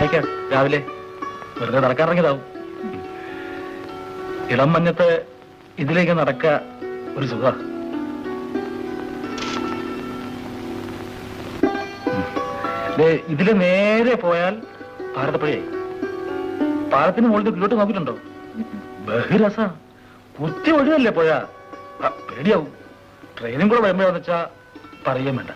എവിടേക്കാ രാവിലെ? വെറുതെ നടക്കാറിറങ്ങിയതാവും. ഇളം മഞ്ഞത്ത് ഇതിലേക്ക് നടക്ക ഒരു സുഖ. ഇതില് നേരെ പോയാൽ ഭാരതപ്പുഴയായി. പാലത്തിന് മുകളിൽ കിലോട്ട് നോക്കിയിട്ടുണ്ടോ? ബഹിരസ കുത്തി ഒഴുകല്ലേ പോയാ. പേടിയാവും. ട്രെയിനും കൂടെ വരുമ്പോഴാന്ന് വെച്ചാ പറയാൻ വേണ്ട.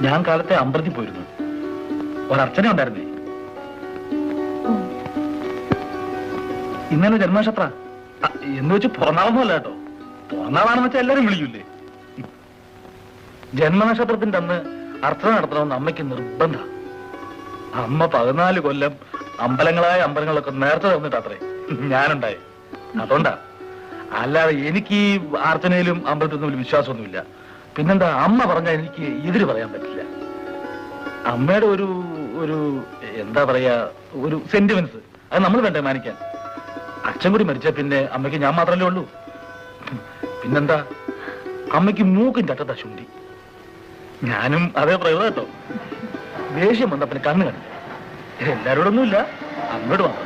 ഞാൻ കാലത്തെ അമ്പലത്തിൽ പോയിരുന്നു. ഒരർച്ചന ഉണ്ടായിരുന്നേ. ഇന്നലെ ജന്മനക്ഷത്ര എന്ന് വെച്ച് പിറന്നാളൊന്നുമല്ല കേട്ടോ. പിറന്നാളാണെന്ന് വെച്ചാൽ എല്ലാരും വിളിക്കൂലേ. ജന്മനക്ഷത്രത്തിന്റെ അന്ന് അർച്ചന നടത്തണമെന്ന് അമ്മയ്ക്ക് നിർബന്ധം. അമ്മ 14 കൊല്ലം അമ്പലങ്ങളൊക്കെ നേരത്തെ തന്നിട്ടത്രേ ഞാനുണ്ടായി. അതുകൊണ്ടാ. അല്ലാതെ എനിക്ക് ഈ അർച്ചനയിലും അമ്പലത്തിലും വലിയ വിശ്വാസമൊന്നുമില്ല. പിന്നെന്താ, അമ്മ പറഞ്ഞാൽ എനിക്ക് എതിര് പറയാൻ പറ്റില്ല. അമ്മയുടെ ഒരു എന്താ പറയാ, ഒരു സെന്റിമെന്റ്സ് അത് നമ്മൾ വേണ്ടേ മാനിക്കാൻ. അച്ഛൻ കൂടി മരിച്ച പിന്നെ അമ്മയ്ക്ക് ഞാൻ മാത്രമല്ലേ ഉള്ളൂ. പിന്നെന്താ, അമ്മയ്ക്ക് മൂക്കിന്റെ അറ്റത്താ ചുണ്ടി. ഞാനും അതേ പറയുക കേട്ടോ. ദേഷ്യം വന്ന പിന്നെ കണ്ണ് കണ്ടില്ല. എല്ലാരോടൊന്നുമില്ല, അങ്ങോട്ട് വന്നു.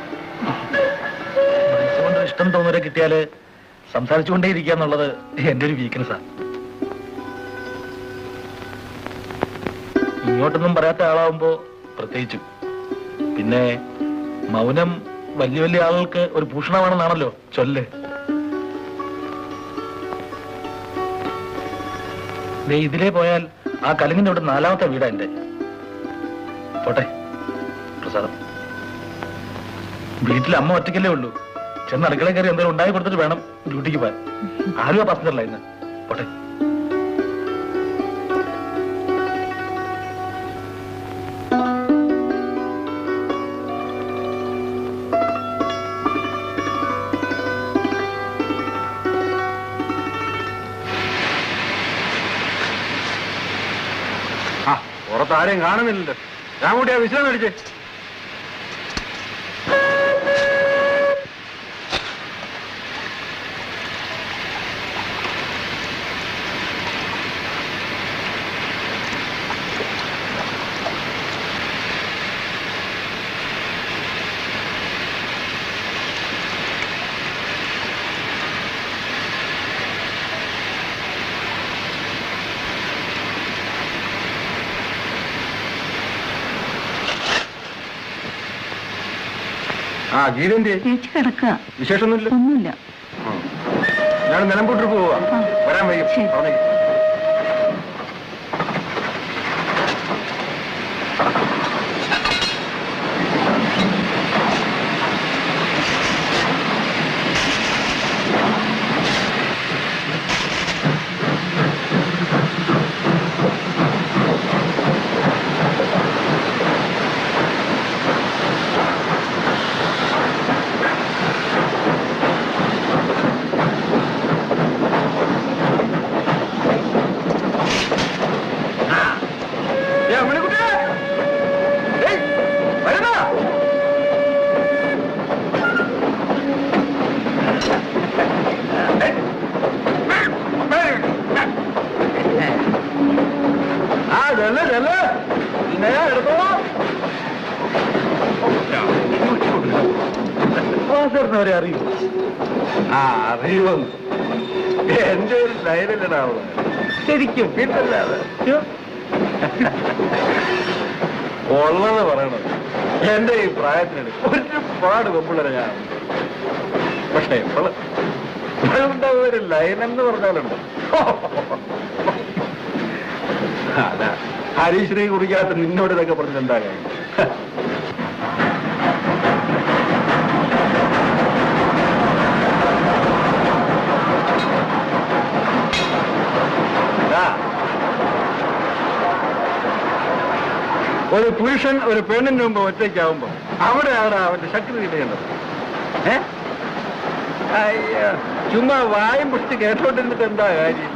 മനസ്സുകൊണ്ട് ഇഷ്ടം തോന്നുന്നവരെ കിട്ടിയാല് സംസാരിച്ചുകൊണ്ടേ ഇരിക്കുക എന്നുള്ളത് എന്റെ ഒരു വീക്ക്നെസ്സാ. ഇങ്ങോട്ടൊന്നും പറയാത്ത ആളാവുമ്പോ പ്രത്യേകിച്ചും. പിന്നെ മൗനം വലിയ വലിയ ആളുകൾക്ക് ഒരു ഭൂഷണമാണെന്നാണല്ലോ ചൊല്ല്. ഇതിലേ പോയാൽ ആ കലുങ്ങിന്റെ അവിടെ 4ാമത്തെ വീടാ എന്റെ. പോട്ടെ പ്രസാദം. വീട്ടിൽ അമ്മ ഒറ്റയ്ക്കല്ലേ ഉള്ളൂ. ചെന്ന് അടുക്കളയിൽ കയറി എന്തെങ്കിലും ഉണ്ടായി കൊടുത്തിട്ട് വേണം ഡ്യൂട്ടിക്ക് പോയാൻ. ആരും ആ പാസഞ്ചറല്ല ഇന്ന്. പോട്ടെ. പുറത്താരെയും കാണുന്നില്ലല്ലോ. ഞാൻ കൂട്ടി ആ വിശ്രമം മേടിച്ചേ. ആ ഗീതന്റെ ചേച്ചി കിടക്കുക. വിശേഷമൊന്നുമില്ല. ഒന്നുമില്ല. ഞാൻ നിലമ്പൂട്ട് പോവാ. വരാൻ വൈകും. പറഞ്ഞേക്കും. അവരെ അറിയൂ. ആ അറിയുമെന്ന് എന്റെ ഒരു ധൈര്യമില്ലടാവുക. ശരിക്കും പിന്നല്ലാതെ ഉള്ളത് പറയണം. എന്റെ ഈ പ്രായത്തിനിടെ ഒരുപാട് പെമ്പിള്ളേരെ ഞാൻ. പക്ഷേ ഇപ്പോഴുണ്ടാവുക ഒരു ലൈനെന്ന് പറഞ്ഞാലുണ്ട്. അതാ ഹരീശ്രീ കുറിക്കാത്ത നിന്നോട് ഇതൊക്കെ പറഞ്ഞിട്ടുണ്ടാ കാര്യം. ഒരു പുരുഷൻ ഒരു പെണ്ണിന് മുമ്പ് ഒറ്റയ്ക്കാവുമ്പോ അവിടെയാണ് അവന്റെ ശക്തി തെളിയേണ്ടത്. അയ്യോ, ചുമ്മാ വായും പുഷ്ടി കേട്ടോണ്ടിരുന്നിട്ട് എന്താ കാര്യം?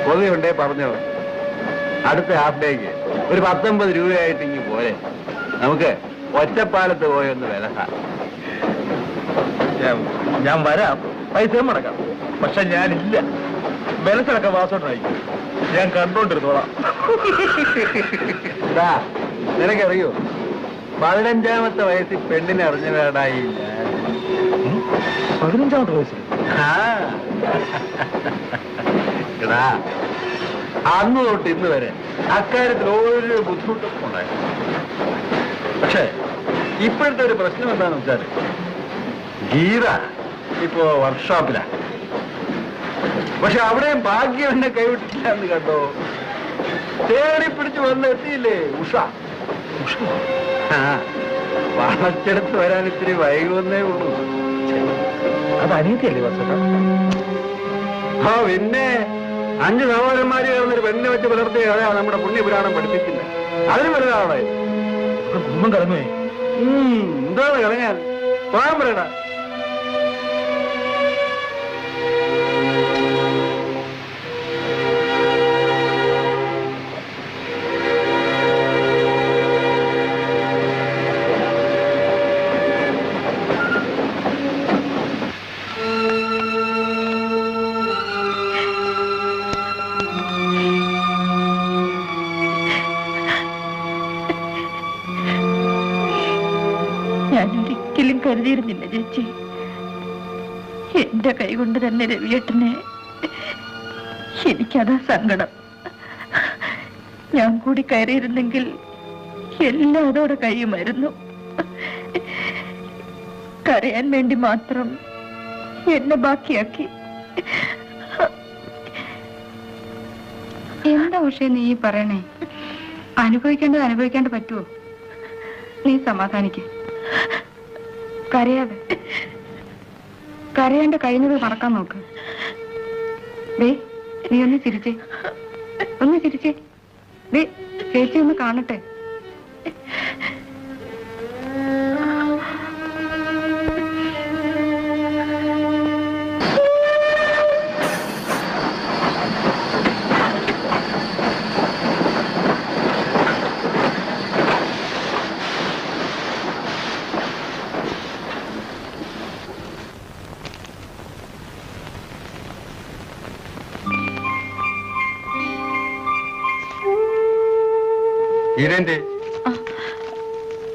കൊതിയുണ്ടേ പറഞ്ഞോ. അടുത്ത ഹാഫ് ഡേക്ക് ഒരു 19 രൂപയായിട്ട് ഇങ്ങ് പോരെ. നമുക്ക് ഒറ്റപ്പാലത്ത് പോയൊന്ന് വിലക്കാം. ഞാൻ വരാം, പൈസയും മുടക്കാം. പക്ഷെ ഞാനില്ല. മനസ്സിലൊക്കെ വാസോട്ടായി. ഞാൻ കണ്ടോണ്ടിരുന്നോളാം. നിനക്കറിയോ 15ാമത്തെ വയസ്സിൽ പെണ്ണിനെ അറിഞ്ഞവരാടായില്ല. 15ാമത്തെ വയസ്സിൽ? എടാ, അന്ന് തൊട്ട് ഇന്ന് വരെ അക്കാര്യത്തിൽ ഒരു ബുദ്ധിമുട്ടും ഉണ്ടായിരുന്നു. പക്ഷേ ഇപ്പോഴത്തെ ഒരു പ്രശ്നം എന്താണെന്ന് വെച്ചാൽ ഗീത ഇപ്പോ വർക്ക്ഷോപ്പിലാണ്. പക്ഷെ അവിടെയും ഭാഗ്യം എന്നെ കൈവിട്ടിട്ടില്ല എന്ന് കണ്ടോ. തേടി പിടിച്ച് വന്ന് എത്തിയില്ലേ ഉഷ. വളച്ചെടുത്ത് വരാൻ ഇത്തിരി വൈകുന്നേ ഉള്ളൂ. അത് അനിയത്തിയല്ലേ വസത? ആ പിന്നെ 5 സഹോദരന്മാര് ചേർന്നൊരു പെണ്ണിനെ വെച്ച് പുലർത്തിയ കഥയാ നമ്മുടെ പുണ്യപുരാണം പഠിപ്പിച്ചില്ല. അതിന് വലുതാണ് കുടുംബം കളഞ്ഞേ. എന്താണ് കളഞ്ഞാൽ പോകാൻ പറയടാ. ഞാനൊരിക്കലും കരുതിയിരുന്നില്ല ചേച്ചി. എന്റെ കൈകൊണ്ട് തന്നെ രവിയേട്ടനെ. എനിക്കതാ സങ്കടം. ഞാൻ കൂടി കയറിയിരുന്നെങ്കിൽ എല്ലാം അതോടെ കഴിയുമായിരുന്നു. കരയാൻ വേണ്ടി മാത്രം എന്നെ ബാക്കിയാക്കി. എന്താ പക്ഷേ നീ പറയണേ? അനുഭവിക്കേണ്ടത് അനുഭവിക്കാണ്ട് പറ്റുമോ? നീ സമാധാനിക്ക. കരയാതെ കരയാണ്ട് കഴിഞ്ഞത് മറക്കാൻ നോക്ക്. ദേ നീ ഒന്ന് ചിരിച്ചേ, ഒന്ന് ചിരിച്ചേ. ദേ ചേച്ചി ഒന്ന് കാണട്ടെ.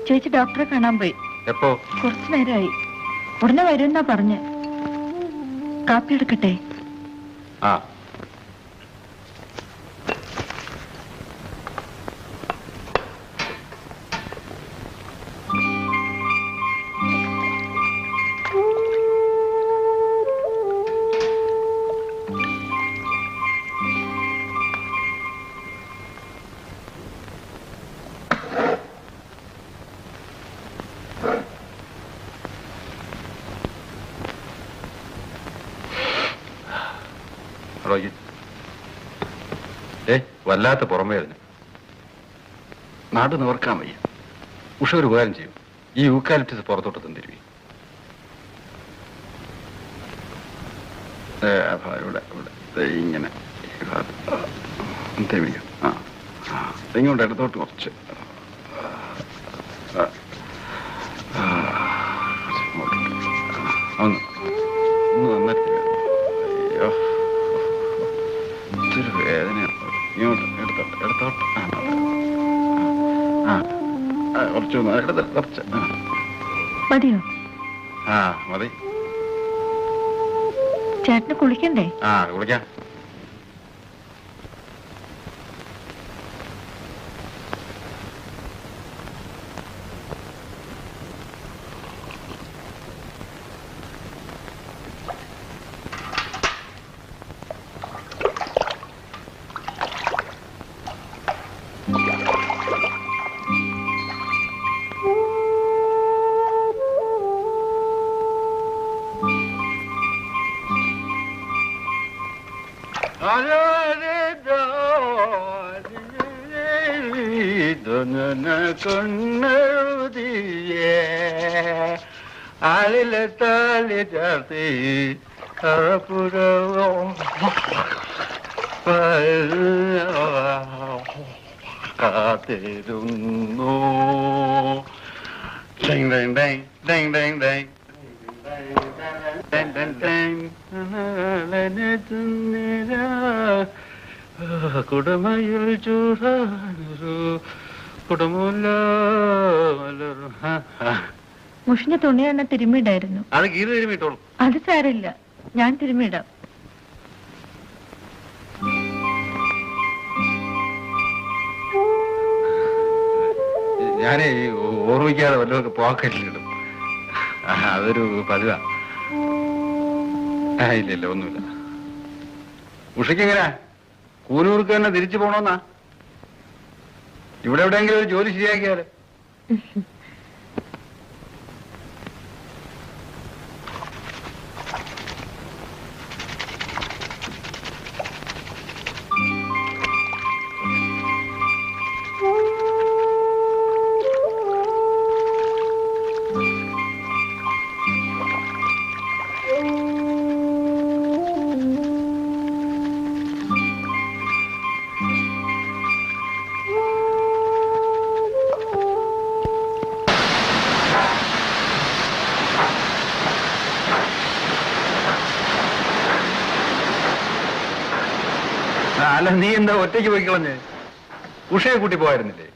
ചേച്ചി ഡോക്ടറെ കാണാൻ പോയി. എപ്പോ? കുറച്ചു നേരമായി. ഉടനെ വരുമെന്നാ പറഞ്ഞ്. കാപ്പി എടുക്കട്ടെ? ആ വല്ലാത്ത പുറമേതിന് നാട് നിവർക്കാൻ വയ്യ. ഉഷ ഒരു ഉപകാരം ചെയ്യും. ഈ യൂക്കാലിപ്റ്റസ് പുറത്തോട്ട് തന്നിരുവി. ഇവിടെ ഇവിടെ ഇങ്ങനെ വിളിക്കും. ഇങ്ങോട്ട് ഇടത്തോട്ട് കുറച്ച് ഒന്ന് നന്നായിട്ട്. അയ്യോ ഇതൊരു വേദനയാണ്. ഇങ്ങോട്ട് എടുത്തോട്ട് കുറച്ച് കുറച്ച് മതിയോ? ആ മതി. ചേട്ടന് കുളിക്കണ്ടേ? കുളിക്കാം. കൊണ്ടെഴുതിയേ ആളിലെ താലി ചാർത്തി അറപ്പുരവും കാത്തിരുന്നു. കുടമയിൽ ചൂടാനൊരു കുടമുല്ല. മുഷിഞ്ഞ തുണി തന്നെ തിരുമ്മിടായിരുന്നു. അത് ഗീത തിരുമ്മിട്ടോളൂ. അത് സാരമില്ല, ഞാൻ തിരുമ്മിടാം. ഞാനേ ഓർമ്മിക്കാതെ വല്ലതൊക്കെ പോക്കറ്റിലിടും. അതൊരു പതിവാ. ഇല്ല ഒന്നുമില്ല. ഉഷയ്ക്ക് എങ്ങനെയാ കൂനൂർക്ക് തന്നെ തിരിച്ചു പോണോന്നാ? ഇവിടെ എവിടെയെങ്കിലും ഒരു ജോലി ശരിയാക്കിയാല്. അല്ല, നീ എന്താ ഒറ്റയ്ക്ക് പോയിക്കളഞ്ഞ്? ഉഷയെ കൂട്ടി പോയായിരുന്നില്ലേ?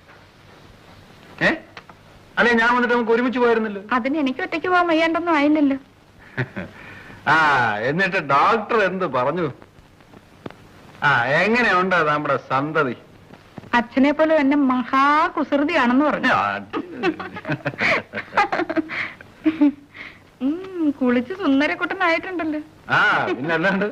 അല്ലെ ഞാൻ വന്നിട്ട് നമുക്ക് ഒരുമിച്ച് പോയിരുന്നല്ലോ. അതിന് എനിക്ക് ഒറ്റയ്ക്ക് പോകാൻ വയ്യാണ്ടൊന്നും ആയില്ലല്ലോ. എന്നിട്ട് ഡോക്ടർ എന്ത് പറഞ്ഞു? എങ്ങനെയുണ്ട് നമ്മുടെ സന്തതി? അച്ഛനെ പോലെ എന്നെ മഹാകുസൃതിയാണെന്ന് പറഞ്ഞു. കുളിച്ച് സുന്ദരക്കുട്ടനായിട്ടുണ്ടല്ലോ. പിന്നല്ലാണ്ട്